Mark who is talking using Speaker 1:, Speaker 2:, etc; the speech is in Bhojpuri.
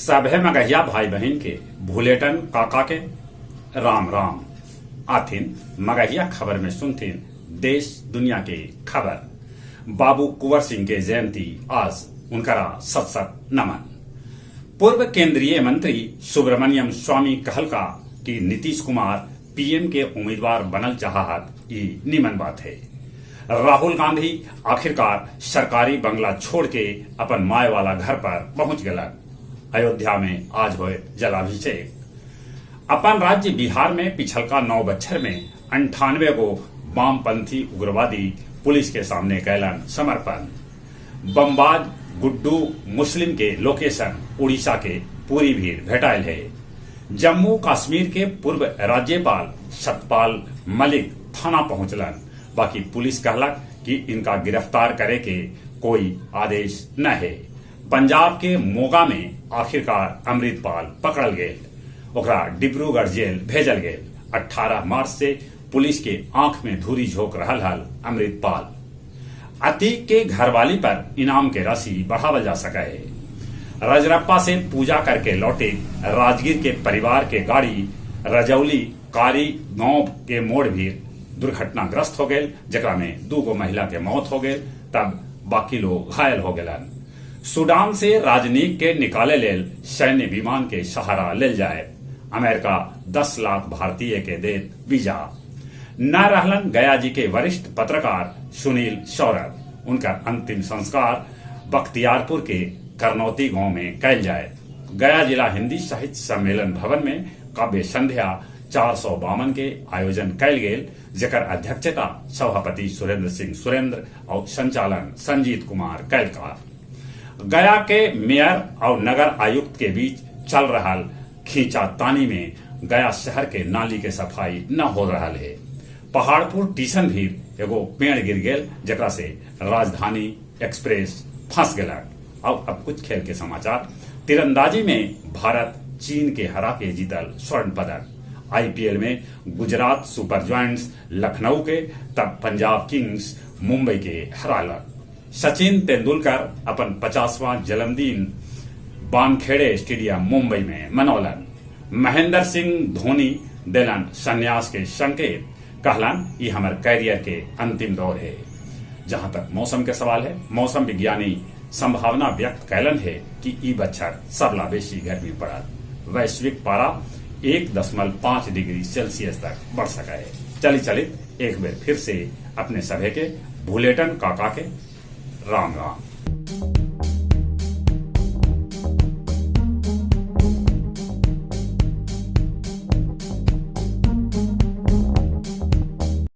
Speaker 1: सभे मगहिया भाई बहन के भूलेटन काका के राम राम आथिन मगहिया खबर में सुनथिन देश दुनिया के खबर। बाबू कुंवर सिंह के जयंती आज उनकरा सत सत नमन। पूर्व केंद्रीय मंत्री सुब्रमण्यम स्वामी कहलका कि नीतीश कुमार पीएम के उम्मीदवार बनल चाहत ई निमन बात है। राहुल गांधी आखिरकार सरकारी बंगला छोड़ के अपन माय वाला घर पर पहुंच गलन। अयोध्या में आज हुए जलाभिषेक। अपन राज्य बिहार में पिछलका 9 बछर में 98 गो वामपंथी उग्रवादी पुलिस के सामने कैलन समर्पण। बमबाज गुड्डू मुस्लिम के लोकेशन उड़ीसा के पूरी भीड़ भेटायल है। जम्मू कश्मीर के पूर्व राज्यपाल सतपाल मलिक थाना पहुंचलन, बाकी पुलिस कहलक कि इनका गिरफ्तार करे के कोई आदेश न है। पंजाब के मोगा में आखिरकार अमृतपाल पकड़ल गए, ओकरा डिब्रूगढ़ जेल भेजल गए। 18 मार्च से पुलिस के आंख में धूरी झोंक रहल हल अमृतपाल। अतीक के घरवाली पर इनाम के राशि बढ़ावल जा सका है। रजरप्पा से पूजा करके लौटे राजगीर के परिवार के गाड़ी रजौली कारी गांव के मोड़ भी दुर्घटनाग्रस्त हो गए, जकरा में 2 गो महिला के मौत हो गए, तब बाकी लोग घायल हो गए। सूडान से राजनीति के निकाले लेल सैन्य विमान के सहारा ले जाए। अमेरिका 10 लाख भारतीय के देत वीजा। न रहलन गया जी के वरिष्ठ पत्रकार सुनील सौरभ। उनका अंतिम संस्कार बख्तियारपुर के करनौती गांव में कैल जाए। गया जिला हिंदी साहित्य सम्मेलन भवन में काव्य संध्या 452 के आयोजन कैल गेल, जेकर अध्यक्षता सभापति सुरेंद्र सिंह सुरेंद्र और संचालन संजीत कुमार कैलकार। गया के मेयर और नगर आयुक्त के बीच चल रहा खींचातानी में गया शहर के नाली के सफाई न हो रहा है। पहाड़पुर स्टेशन भी एगो पेड़ गिर गेल, जकरा से राजधानी एक्सप्रेस फंस गया। अब कुछ खेल के समाचार। तीरंदाजी में भारत चीन के हरा के जीतल स्वर्ण पदक। आईपीएल में गुजरात सुपर जॉयंट्स लखनऊ के, तब पंजाब किंग्स मुंबई के हरालक। सचिन तेंदुलकर अपन 50वां जन्मदिन वानखेड़े स्टेडियम मुंबई में मनौलन। महेंद्र सिंह धोनी देलन संन्यास के संकेत, कहलन ये हमारे कैरियर के अंतिम दौर है। जहां तक मौसम के सवाल है, मौसम विज्ञानी संभावना व्यक्त कैलन है कि ई बछर सबला बेसी गर्मी पड़ल। वैश्विक पारा 1.5 डिग्री सेल्सियस तक बढ़ सका है। चलित एक बेर फिर से अपने सभे के भूलेटन काका के राम राम।